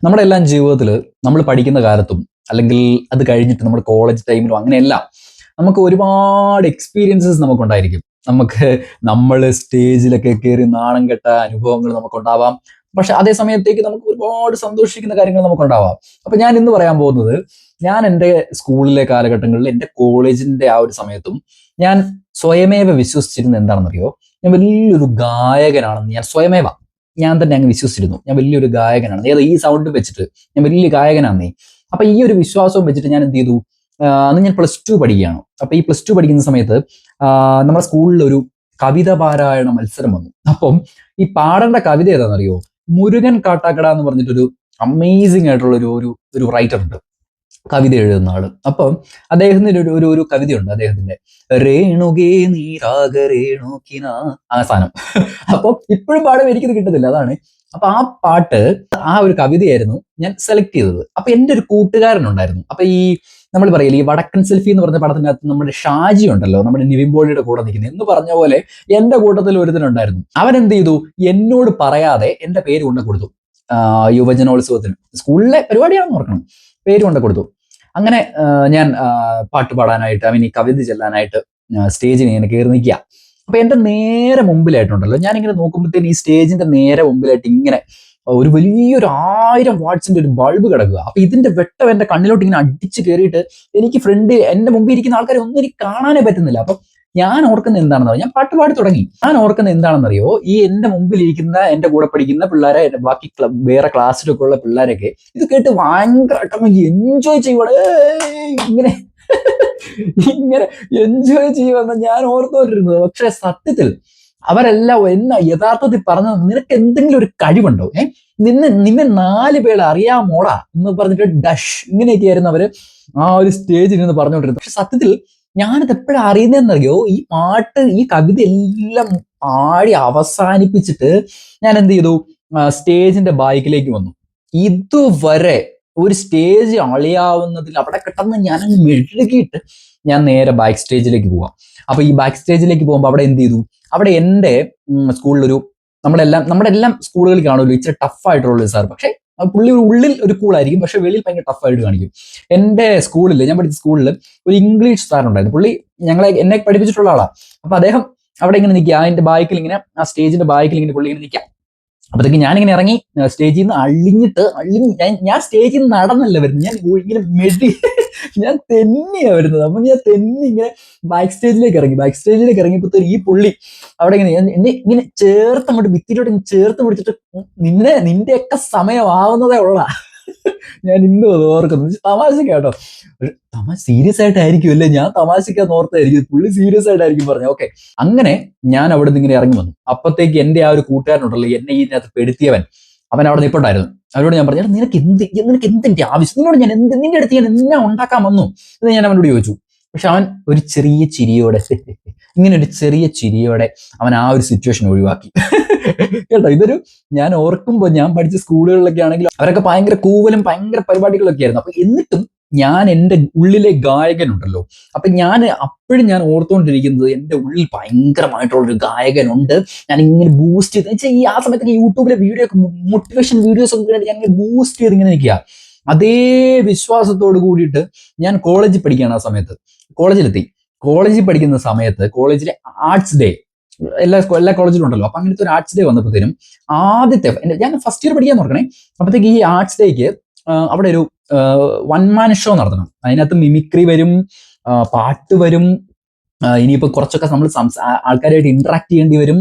നമ്മുടെ എല്ലാം ജീവിതത്തിൽ നമ്മൾ പഠിക്കുന്ന കാലത്തും അല്ലെങ്കിൽ അത് കഴിഞ്ഞിട്ട് നമ്മുടെ കോളേജ് ടൈമിലും അങ്ങനെയെല്ലാം നമുക്ക് ഒരുപാട് എക്സ്പീരിയൻസസ് നമുക്കുണ്ടായിരിക്കും. നമുക്ക് നമ്മൾ സ്റ്റേജിലൊക്കെ കയറി നാണം കെട്ട അനുഭവങ്ങൾ നമുക്കുണ്ടാവാം. പക്ഷെ അതേ സമയത്തേക്ക് നമുക്ക് ഒരുപാട് സന്തോഷിക്കുന്ന കാര്യങ്ങൾ നമുക്കുണ്ടാവാം. അപ്പൊ ഞാൻ ഇന്ന് പറയാൻ പോകുന്നത്, ഞാൻ എൻ്റെ സ്കൂളിലെ കാലഘട്ടങ്ങളിൽ എൻ്റെ കോളേജിന്റെ ആ ഒരു സമയത്തും ഞാൻ സ്വയമേവ വിശ്വസിച്ചിരുന്നത് എന്താണെന്നറിയോ? ഞാൻ വലിയൊരു ഗായകനാണെന്ന് ഞാൻ തന്നെ അങ്ങ് വിശ്വസിച്ചിരുന്നു. ഞാൻ വലിയൊരു ഗായകനാണ്. ഏതാ ഈ സൗണ്ട് വെച്ചിട്ട് ഞാൻ വലിയ ഗായകനാന്നേ. അപ്പൊ ഈ ഒരു വിശ്വാസവും വെച്ചിട്ട് ഞാൻ എന്ത് ചെയ്തു? അന്ന് ഞാൻ പ്ലസ് ടു പഠിക്കുകയാണ്. അപ്പൊ ഈ പ്ലസ് ടു പഠിക്കുന്ന സമയത്ത് നമ്മുടെ സ്കൂളിൽ ഒരു കവിത പാരായണ മത്സരം വന്നു. അപ്പം ഈ പാടേണ്ട കവിത ഏതാണെന്നറിയോ? മുരുകൻ കാട്ടാക്കട എന്ന് പറഞ്ഞിട്ടൊരു അമേസിംഗ് ആയിട്ടുള്ള ഒരു റൈറ്റർ ഉണ്ട്, കവിത എഴുതുന്ന ആള്. അപ്പം അദ്ദേഹത്തിന്റെ ഒരു കവിതയുണ്ട് അദ്ദേഹത്തിന്റെ, രേണുകേ നീരാഗ രേണുകിന, ആ സാധനം. അപ്പൊ ഇപ്പോഴും പാടും എനിക്കിത് കിട്ടുന്നില്ല, അതാണ്. അപ്പൊ ആ പാട്ട്, ആ ഒരു കവിതയായിരുന്നു ഞാൻ സെലക്ട് ചെയ്തത്. അപ്പൊ എൻ്റെ ഒരു കൂട്ടുകാരനുണ്ടായിരുന്നു. അപ്പൊ ഈ നമ്മൾ പറയില്ലേ, ഈ വടക്കൻ സെൽഫി എന്ന് പറഞ്ഞ പടത്തിനകത്ത് നമ്മുടെ ഷാജി ഉണ്ടല്ലോ, നമ്മുടെ നിവിൻ പോളിയുടെ കൂടെ നിൽക്കുന്നത് എന്ന് പറഞ്ഞ പോലെ എന്റെ കൂട്ടത്തിൽ ഒരുത്തനുണ്ടായിരുന്നു. അവൻ എന്ത് ചെയ്തു? എന്നോട് പറയാതെ എന്റെ പേര് കൊണ്ട് കൊടുത്തു. യുവജനോത്സവത്തിന്, സ്കൂളിലെ പരിപാടിയാണെന്ന് ഓർക്കണം, പേര് കൊണ്ട് കൊടുത്തു. അങ്ങനെ ഞാൻ പാട്ട് പാടാനായിട്ട്, ഈ കവിത ചെല്ലാനായിട്ട് സ്റ്റേജിൽ ഇങ്ങനെ കയറി നിൽക്കുക. അപ്പൊ എന്റെ നേരെ മുമ്പിലായിട്ടുണ്ടല്ലോ, ഞാനിങ്ങനെ നോക്കുമ്പോഴത്തേന് ഈ സ്റ്റേജിന്റെ നേരെ മുമ്പിലായിട്ട് ഇങ്ങനെ ഒരു വലിയൊരു 1000 വാട്ട്സിന്റെ ഒരു ബൾബ് കിടക്കുക. അപ്പൊ ഇതിന്റെ വെട്ടം എന്റെ കണ്ണിലോട്ട് ഇങ്ങനെ അടിച്ച് കയറിയിട്ട് എനിക്ക് എന്റെ മുമ്പിൽ ഇരിക്കുന്ന ആൾക്കാരെ ഒന്നും എനിക്ക് കാണാനേ പറ്റുന്നില്ല. അപ്പൊ ഞാൻ ഓർക്കുന്നത് എന്താണെന്നറിയോ? ഞാൻ പാട്ട് പാടി തുടങ്ങി. ഞാൻ ഓർക്കുന്നത് എന്താണെന്നറിയോ? ഈ എന്റെ മുമ്പിൽ ഇരിക്കുന്ന എന്റെ കൂടെ പഠിക്കുന്ന പിള്ളേരെ, ബാക്കി വേറെ ക്ലാസ്സിലൊക്കെ ഉള്ള പിള്ളേരൊക്കെ ഇത് കേട്ട് ഭയങ്കരമായിട്ട് എൻജോയ് ചെയ്യുവാണ്. ഇങ്ങനെ ഇങ്ങനെ എൻജോയ് ചെയ്യുമെന്ന് ഞാൻ ഓർത്തുകൊണ്ടിരുന്നത്. പക്ഷെ സത്യത്തിൽ അവരെല്ലാം യഥാർത്ഥത്തിൽ പറഞ്ഞത്, നിനക്ക് എന്തെങ്കിലും ഒരു കഴിവുണ്ടോ? നിന്നെ 4 പേര് അറിയാമോടാ എന്ന് പറഞ്ഞിട്ട് ഡഷ് ഇങ്ങനെയൊക്കെയായിരുന്നു അവര് ആ ഒരു സ്റ്റേജിൽ നിന്ന് പറഞ്ഞുകൊണ്ടിരുന്നത്. പക്ഷെ സത്യത്തിൽ ഞാനത് എപ്പോഴാണ് അറിയുന്നതെന്നറിയോ? ഈ പാട്ട്, ഈ കവിത എല്ലാം പാടി അവസാനിപ്പിച്ചിട്ട് ഞാൻ എന്ത് ചെയ്തു? സ്റ്റേജിന്റെ ബാക്കിലേക്ക് വന്നു. ഇതുവരെ ഒരു സ്റ്റേജ് അളിയാവുന്നതിൽ അവിടെ കിട്ടുന്ന ഞാൻ അങ്ങ് മെഴുകിയിട്ട് ഞാൻ നേരെ ബാക്ക് സ്റ്റേജിലേക്ക് പോവാം. അപ്പൊ ഈ ബാക്ക് സ്റ്റേജിലേക്ക് പോകുമ്പോൾ അവിടെ എന്ത് ചെയ്തു? അവിടെ എൻ്റെ സ്കൂളിലൊരു, നമ്മുടെ എല്ലാം സ്കൂളുകളിൽ കാണുമല്ലോ ഇച്ചിരി ടഫായിട്ടുള്ള ഒരു സാർ. പക്ഷെ പുള്ളി ഉള്ളിൽ ഒരു കൂളായിരിക്കും, പക്ഷെ വെളിയിൽ ഭയങ്കര ടഫായിട്ട് കാണിക്കും. എൻ്റെ സ്കൂളിൽ, ഞാൻ പഠിച്ച സ്കൂളിൽ ഒരു ഇംഗ്ലീഷ് സാർ ഉണ്ടായിരുന്നു. പുള്ളി എന്നെ പഠിപ്പിച്ചിട്ടുള്ള ആളാണ്. അപ്പൊ അദ്ദേഹം അവിടെ ഇങ്ങനെ നിൽക്കുക, അതിന്റെ ബാക്കിൽ ഇങ്ങനെ, ആ സ്റ്റേജിന്റെ ബാക്കിൽ ഇങ്ങനെ പുള്ളി ഇങ്ങനെ നിൽക്കാം. അപ്പോഴത്തേക്ക് ഞാനിങ്ങനെ ഇറങ്ങി സ്റ്റേജിൽ നിന്ന് ഞാൻ സ്റ്റേജിൽ നിന്ന് നടന്നല്ല വരുന്നത്, ഞാൻ ഇങ്ങനെ ഞാൻ തെന്നിയാ വരുന്നത്. അപ്പൊ ഞാൻ തെന്നി ഇങ്ങനെ ബാക്ക് സ്റ്റേജിലേക്ക് ഇറങ്ങിയപ്പോഴത്തേക്ക് ഈ പുള്ളി അവിടെ ഇങ്ങനെ എന്നെ ഇങ്ങനെ അങ്ങോട്ട് ഭിത്തിയിലോട്ട് ചേർത്ത് പിടിച്ചിട്ട്, നിന്റെയൊക്കെ സമയമാവുന്നതേ ഉള്ള, ഞാൻ ഇന്നും അത് ഓർക്കുന്നു. തമാശ കേട്ടോ, സീരിയസ് ആയിട്ടായിരിക്കും അല്ലേ? ഞാൻ തമാശക്കാന്ന് ഓർത്തായിരിക്കും, പുള്ളി സീരിയസ് ആയിട്ടായിരിക്കും പറഞ്ഞത്. ഓക്കെ, അങ്ങനെ ഞാൻ അവിടെ നിന്ന് ഇങ്ങനെ ഇറങ്ങി വന്നു. അപ്പത്തേക്ക് എന്റെ ആ ഒരു കൂട്ടുകാരനുണ്ടല്ലോ, എന്നെ ഇതിനകത്ത് പെടുത്തിയവൻ, അവൻ അവിടെ നിൽപ്പുണ്ടായിരുന്നു. അവരോട് ഞാൻ പറഞ്ഞു, നിനക്ക് എന്തിന്റെ ആവശ്യം? നിന്റെ അടുത്ത് ഞാൻ എന്നാ ഉണ്ടാക്കാൻ വന്നു എന്ന് ഞാൻ അവനോട് ചോദിച്ചു. പക്ഷെ അവൻ ഒരു ചെറിയ ചിരിയോടെ ഇങ്ങനെ ഒരു ചെറിയ ചിരിയോടെ അവൻ ആ ഒരു സിറ്റുവേഷൻ ഒഴിവാക്കി. കേട്ടോ, ഇതൊരു, ഞാൻ ഓർക്കുമ്പോൾ ഞാൻ പഠിച്ച സ്കൂളുകളിലൊക്കെ ആണെങ്കിൽ അവരൊക്കെ ഭയങ്കര കൂവലും ഭയങ്കര പരിപാടികളൊക്കെ ആയിരുന്നു. അപ്പൊ എന്നിട്ടും ഞാൻ എൻ്റെ ഉള്ളിലെ ഗായകനുണ്ടല്ലോ, അപ്പൊ അപ്പോഴും ഞാൻ ഓർത്തുകൊണ്ടിരിക്കുന്നത് എൻ്റെ ഉള്ളിൽ ഭയങ്കരമായിട്ടുള്ളൊരു ഗായകനുണ്ട്. ഞാൻ ഇങ്ങനെ ബൂസ്റ്റ് ചെയ്ത് വെച്ചാൽ ഈ ആ സമയത്തൊക്കെ യൂട്യൂബിലെ വീഡിയോ ഒക്കെ, മോട്ടിവേഷൻ വീഡിയോസ് ഒക്കെ ഞാൻ ഇങ്ങനെ ബൂസ്റ്റ് ചെയ്ത് ഇങ്ങനെ നിൽക്കുക. അതേ വിശ്വാസത്തോട് കൂടിയിട്ട് ഞാൻ കോളേജിൽ പഠിക്കുകയാണ്. ആ സമയത്ത് കോളേജിൽ പഠിക്കുന്ന സമയത്ത് കോളേജിലെ ആർട്സ് ഡേ, എല്ലാ കോളേജിലും ഉണ്ടല്ലോ. അപ്പൊ അങ്ങനത്തെ ഒരു ആർട്സ് ഡേ വന്നപ്പോഴത്തേനും ആദ്യത്തെ, ഞാൻ ഫസ്റ്റ് ഇയർ പഠിക്കാൻ നോക്കണേ, അപ്പോഴത്തേക്ക് ഈ ആർട്സ് ഡേക്ക് അവിടെ ഒരു 1 man ഷോ നടത്തണം. അതിനകത്ത് മിമിക്രി വരും, പാട്ട് വരും, ഇനിയിപ്പോ കുറച്ചൊക്കെ നമ്മൾ ആൾക്കാരായിട്ട് ഇന്ററാക്ട് ചെയ്യേണ്ടി വരും.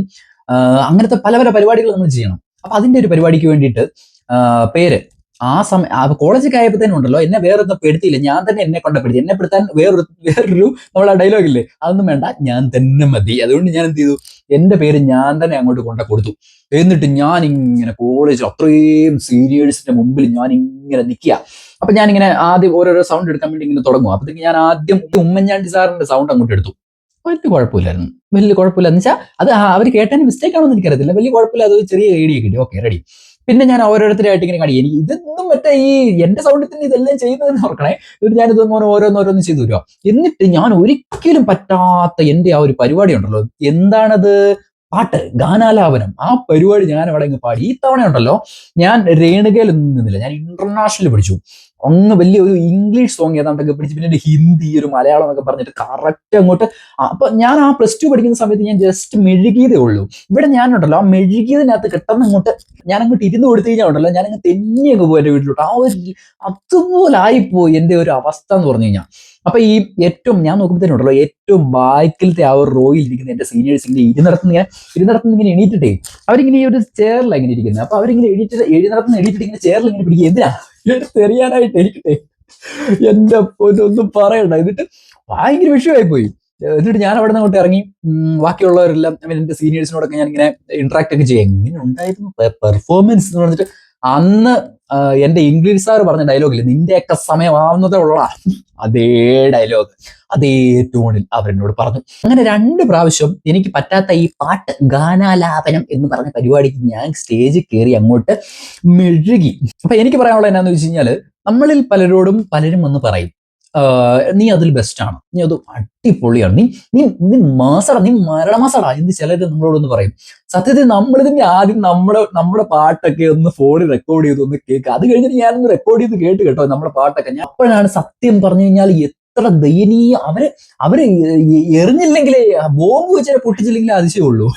അങ്ങനത്തെ പല പല പരിപാടികൾ നമ്മൾ ചെയ്യണം. അപ്പൊ അതിന്റെ ഒരു പരിപാടിക്ക് വേണ്ടിയിട്ട് പേര്, ആ സമയം കോളേജൊക്കെ ആയപ്പോഴത്തേനും ഉണ്ടല്ലോ, എന്നെ വേറൊന്നും പെടുത്തിയില്ല, ഞാൻ തന്നെ എന്നെ കൊണ്ടപ്പെടുത്തി. എന്നെ പെടുത്താൻ വേറൊരു നമ്മളെ ഡയലോഗ് ഇല്ലേ, അതൊന്നും വേണ്ട, ഞാൻ തന്നെ മതി. അതുകൊണ്ട് ഞാൻ എന്ത് ചെയ്തു? എന്റെ പേര് ഞാൻ തന്നെ അങ്ങോട്ട് കൊടുത്തു. എന്നിട്ട് ഞാൻ ഇങ്ങനെ കോളേജിൽ അത്രയും സീനിയേഴ്സിന്റെ മുമ്പിൽ ഞാൻ ഇങ്ങനെ നിൽക്കുക. അപ്പൊ ഞാനിങ്ങനെ ആദ്യം ഓരോരോ സൗണ്ട് എടുക്കാൻ വേണ്ടി ഇങ്ങനെ തുടങ്ങും. അപ്പോഴത്തേക്ക് ഞാൻ ആദ്യം ഉമ്മൻചാണ്ടി സാറിന്റെ സൗണ്ട് അങ്ങോട്ട് എടുത്തു. വലിയ കുഴപ്പമില്ലായിരുന്നു. എന്ന് വെച്ചാൽ അത് അവർ കേട്ടതിന് മിസ്റ്റേക്ക് ആണെന്ന് എനിക്കറിയത്തില്ല, വലിയ കുഴപ്പമില്ല, അത് ചെറിയ ഐഡിയ കിട്ടി. Okay, ready. പിന്നെ ഞാൻ ഓരോരുത്തരായിട്ട് ഇങ്ങനെ കാണിക്കും. എനിക്ക് ഇതൊന്നും മറ്റേ ഈ എന്റെ സൗണ്ടിൽ തന്നെ ഇതെല്ലാം ചെയ്യുന്നതെന്ന് ഓർക്കണേ. എന്നിട്ട് ഞാനിതൊന്നും ഓരോന്നോരോന്ന് ചെയ്തു തരുക. എന്നിട്ട് ഞാൻ ഒരിക്കലും പറ്റാത്ത എന്റെ ആ ഒരു പരിപാടി ഉണ്ടല്ലോ, എന്താണത്? പാട്ട് ഗാനാലാപനം ആ പരിപാടി ഞാൻ അവിടെ അങ്ങ് പാടി. ഈ തവണ ഉണ്ടല്ലോ ഞാൻ രേണുകയിൽ നിന്നില്ല, ഞാൻ ഇന്റർനാഷണൽ പഠിച്ചു. അങ്ങ് വലിയ ഒരു ഇംഗ്ലീഷ് സോങ് ഏതാണ്ടൊക്കെ പിടിച്ച് പിന്നെ ഒരു ഹിന്ദി ഒരു മലയാളം എന്നൊക്കെ പറഞ്ഞിട്ട് കറക്റ്റ് അങ്ങോട്ട്. അപ്പൊ ഞാൻ ആ +2 പഠിക്കുന്ന സമയത്ത് ഞാൻ ജസ്റ്റ് മെഴുകിയതേ ഉള്ളൂ. ഇവിടെ ഞാനുണ്ടല്ലോ ആ മെഴുകിയതിനകത്ത് കിട്ടുന്ന അങ്ങോട്ട് ഞാൻ അങ്ങോട്ട് ഇരുന്ന് കൊടുത്തു കഴിഞ്ഞാൽ ഉണ്ടല്ലോ ഞാൻ അങ്ങ് തെന്നി അങ്ങ് പോകും എന്റെ വീട്ടിലോട്ട്. ആ ഒരു അതുപോലെ ആയിപ്പോയി എന്റെ ഒരു അവസ്ഥ എന്ന് പറഞ്ഞു കഴിഞ്ഞാൽ. അപ്പൊ ഈ ഏറ്റവും ഞാൻ നോക്കുമ്പോഴത്തേനുണ്ടല്ലോ ഏറ്റവും ബാക്കിലത്തെ ആ ഒരു റോയിൽ ഇരിക്കുന്ന എന്റെ സീനിയേഴ്സ് ഇങ്ങനെ ഇരുന്നിടത്തുനിന്ന് ഇങ്ങനെ എണീറ്റിട്ടേ അവരിങ്ങനെ ഈ ഒരു ചെയറിലാണ് ഇങ്ങനെ ഇരിക്കുന്നത്. അപ്പൊ അവരിങ്ങനെ എഴുന്നിടത്തുനിന്ന് എണീറ്റിട്ട് ഇങ്ങനെ ചെയറിൽ ഇങ്ങനെ പിടിക്കുക. എന്തിനാ എടുത്തെറിയാനായിട്ട് എനിക്കിട്ടേ എന്റെ ഒന്നും പറയണ്ട. എന്നിട്ട് ഭയങ്കര വിഷയമായി പോയി. എന്നിട്ട് ഞാൻ അവിടെ നിന്ന് അങ്ങോട്ട് ഇറങ്ങി. ബാക്കിയുള്ളവരെല്ലാം എന്റെ സീനിയേഴ്സിനോടൊക്കെ ഞാൻ ഇങ്ങനെ ഇന്ററാക്ട് ഒക്കെ ചെയ്യും. എങ്ങനെ ഉണ്ടായിരുന്നു പെർഫോമൻസ് എന്ന് പറഞ്ഞിട്ട് അന്ന് എന്റെ ഇംഗ്ലീഷ് സാർ പറഞ്ഞ ഡയലോഗില്ലേ, നിന്റെയൊക്കെ സമയമാവുന്നതേ ഉള്ള അതേ ഡയലോഗ് അതേ ടൂണിൽ അവരെന്നോട് പറഞ്ഞു. അങ്ങനെ 2 പ്രാവശ്യം എനിക്ക് പറ്റാത്ത ഈ പാട്ട് ഗാനാലാപനം എന്ന് പറഞ്ഞ പരിപാടിക്ക് ഞാൻ സ്റ്റേജിൽ കയറി അങ്ങോട്ട് മെഴുകി. അപ്പൊ എനിക്ക് പറയാനുള്ളത് എന്നാന്ന് വെച്ച് കഴിഞ്ഞാല്, നമ്മളിൽ പലരും വന്ന് പറയും നീ അതിൽ ബെസ്റ്റാണ്, നീ അത് അടിപൊളിയാണ്, നീ നീ നീ മാസടാ, നീ മരണമാസടാ എന്ന് ചിലര് നമ്മളോടൊന്ന് പറയും. സത്യത്തിൽ നമ്മളിതിന്റെ ആദ്യം നമ്മുടെ പാട്ടൊക്കെ ഒന്ന് ഫോണിൽ റെക്കോർഡ് ചെയ്ത് ഒന്ന് കേൾക്കുക. അത് കഴിഞ്ഞിട്ട് ഞാനൊന്ന് റെക്കോർഡ് ചെയ്ത് കേട്ട് കേട്ടോ നമ്മുടെ പാട്ടൊക്കെ. ഞാൻ അപ്പോഴാണ് സത്യം പറഞ്ഞു കഴിഞ്ഞാൽ എത്ര ദയനീയ. അവര് എറിഞ്ഞില്ലെങ്കിലേ ബോംബ് വെച്ചാൽ പൊട്ടിച്ചില്ലെങ്കിലേ അതിശയമുള്ളൂ.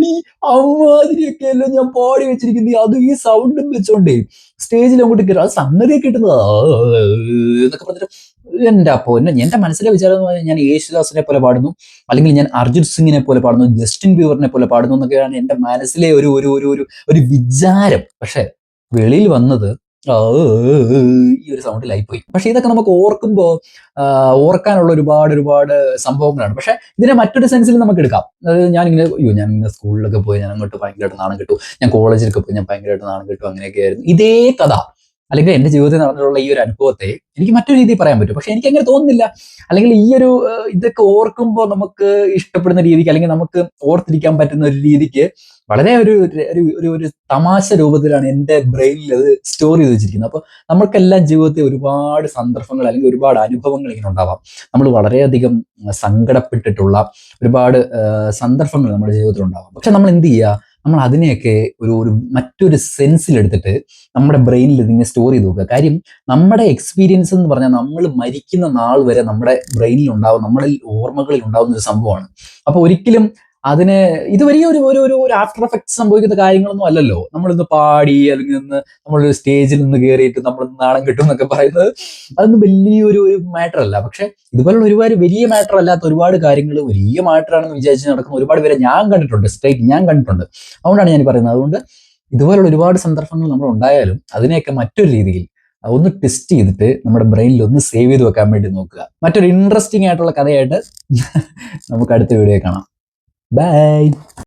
ഈ അമ്മാതിരിയൊക്കെ അല്ലേ ഞാൻ പാടി വെച്ചിരിക്കുന്നത്. അത് ഈ സൗണ്ടും വെച്ചോണ്ടേ സ്റ്റേജിൽ അങ്ങോട്ട് കയറും. അത് സംഗതിയൊക്കെ കിട്ടുന്നത് എന്നൊക്കെ പറഞ്ഞിട്ട് എന്റെ അപ്പോ എന്റെ മനസ്സിലെ വിചാരം എന്ന് പറഞ്ഞാൽ ഞാൻ യേശുദാസിനെ പോലെ പാടുന്നു, അല്ലെങ്കിൽ ഞാൻ അർജിത് സിംഗിനെ പോലെ പാടുന്നു, ജസ്റ്റിൻ ബീവറിനെ പോലെ പാടുന്നു എന്നൊക്കെയാണ് എന്റെ മനസ്സിലെ ഒരു ഒരു ഒരു ഒരു ഒരു വിചാരം. പക്ഷെ വെളിയിൽ വന്നത് ഈ ഒരു സൗണ്ടിലായി പോയി. പക്ഷെ ഇതൊക്കെ നമുക്ക് ഓർക്കുമ്പോൾ ഓർക്കാനുള്ള ഒരുപാട് സംഭവങ്ങളാണ്. പക്ഷെ ഇതിനെ മറ്റൊരു സെൻസിൽ നമുക്ക് എടുക്കാം. ഞാനിങ്ങനെ സ്കൂളിലൊക്കെ പോയി ഞാൻ അങ്ങോട്ട് ഭയങ്കരമായിട്ട് നാണം കിട്ടു, ഞാൻ കോളേജിലൊക്കെ പോയി ഞാൻ ഭയങ്കരമായിട്ട് നാണം കിട്ടു, അങ്ങനെയൊക്കെ ആയിരുന്നു. ഇതേ കഥ അല്ലെങ്കിൽ എന്റെ ജീവിതത്തിൽ നടന്നിട്ടുള്ള ഈ ഒരു അനുഭവത്തെ എനിക്ക് മറ്റൊരു രീതിയിൽ പറയാൻ പറ്റും. പക്ഷെ എനിക്ക് അങ്ങനെ തോന്നുന്നില്ല. അല്ലെങ്കിൽ ഈ ഒരു ഇതൊക്കെ ഓർക്കുമ്പോൾ നമുക്ക് ഇഷ്ടപ്പെടുന്ന രീതിക്ക്, അല്ലെങ്കിൽ നമുക്ക് ഓർത്തിരിക്കാൻ പറ്റുന്ന ഒരു രീതിക്ക് വളരെ ഒരു ഒരു ഒരു തമാശ രൂപത്തിലാണ് എന്റെ ബ്രെയിനിൽ അത് സ്റ്റോർ ചെയ്ത് വെച്ചിരിക്കുന്നത്. അപ്പൊ നമുക്കെല്ലാം ജീവിതത്തിൽ ഒരുപാട് സന്ദർഭങ്ങൾ അല്ലെങ്കിൽ ഒരുപാട് അനുഭവങ്ങൾ ഇങ്ങനെ ഉണ്ടാവാം. നമ്മൾ വളരെയധികം സങ്കടപ്പെട്ടിട്ടുള്ള ഒരുപാട് സന്ദർഭങ്ങൾ നമ്മുടെ ജീവിതത്തിൽ ഉണ്ടാവാം. പക്ഷെ നമ്മൾ എന്ത് ചെയ്യുക, നമ്മൾ അതിനെയൊക്കെ ഒരു മറ്റൊരു സെൻസിൽ എടുത്തിട്ട് നമ്മുടെ ബ്രെയിനിൽ ഇതിങ്ങനെ സ്റ്റോർ ചെയ്ത് നോക്കുക. കാര്യം നമ്മുടെ എക്സ്പീരിയൻസ് എന്ന് പറഞ്ഞാൽ നമ്മൾ മരിക്കുന്ന നാൾ വരെ നമ്മുടെ ബ്രെയിനിൽ ഉണ്ടാവും, നമ്മളിൽ ഓർമ്മകളിൽ ഉണ്ടാവുന്ന ഒരു സംഭവമാണ്. അപ്പൊ ഒരിക്കലും അതിന് ഇത് വലിയ ഒരു ഒരു ഒരു ആഫ്റ്റർ എഫക്ട്സ് സംഭവിക്കുന്ന കാര്യങ്ങളൊന്നും അല്ലല്ലോ. നമ്മളിന്ന് പാടി അല്ലെങ്കിൽ നമ്മളൊരു സ്റ്റേജിൽ നിന്ന് കയറിയിട്ട് നമ്മൾ നാണം കിട്ടും എന്നൊക്കെ പറയുന്നത് അതൊന്നും വലിയൊരു മാറ്റർ അല്ല. പക്ഷെ ഇതുപോലുള്ള ഒരുപാട് വലിയ മാറ്റർ അല്ലാത്ത ഒരുപാട് കാര്യങ്ങൾ വലിയ മാറ്ററാണെന്ന് വിചാരിച്ച് നടക്കുന്ന ഒരുപാട് പേരെ ഞാൻ കണ്ടിട്ടുണ്ട്, ഞാൻ കണ്ടിട്ടുണ്ട്. അതുകൊണ്ടാണ് ഞാൻ പറയുന്നത്. അതുകൊണ്ട് ഇതുപോലുള്ള ഒരുപാട് സന്ദർഭങ്ങൾ നമ്മൾ ഉണ്ടായാലും അതിനെയൊക്കെ മറ്റൊരു രീതിയിൽ ഒന്ന് ടെസ്റ്റ് ചെയ്തിട്ട് നമ്മുടെ ബ്രെയിനിൽ ഒന്ന് സേവ് ചെയ്ത് വെക്കാൻ വേണ്ടി നോക്കുക. മറ്റൊരു ഇൻട്രസ്റ്റിംഗ് ആയിട്ടുള്ള കഥയായിട്ട് നമുക്ക് അടുത്ത വീഡിയോ കാണാം. ബൈ.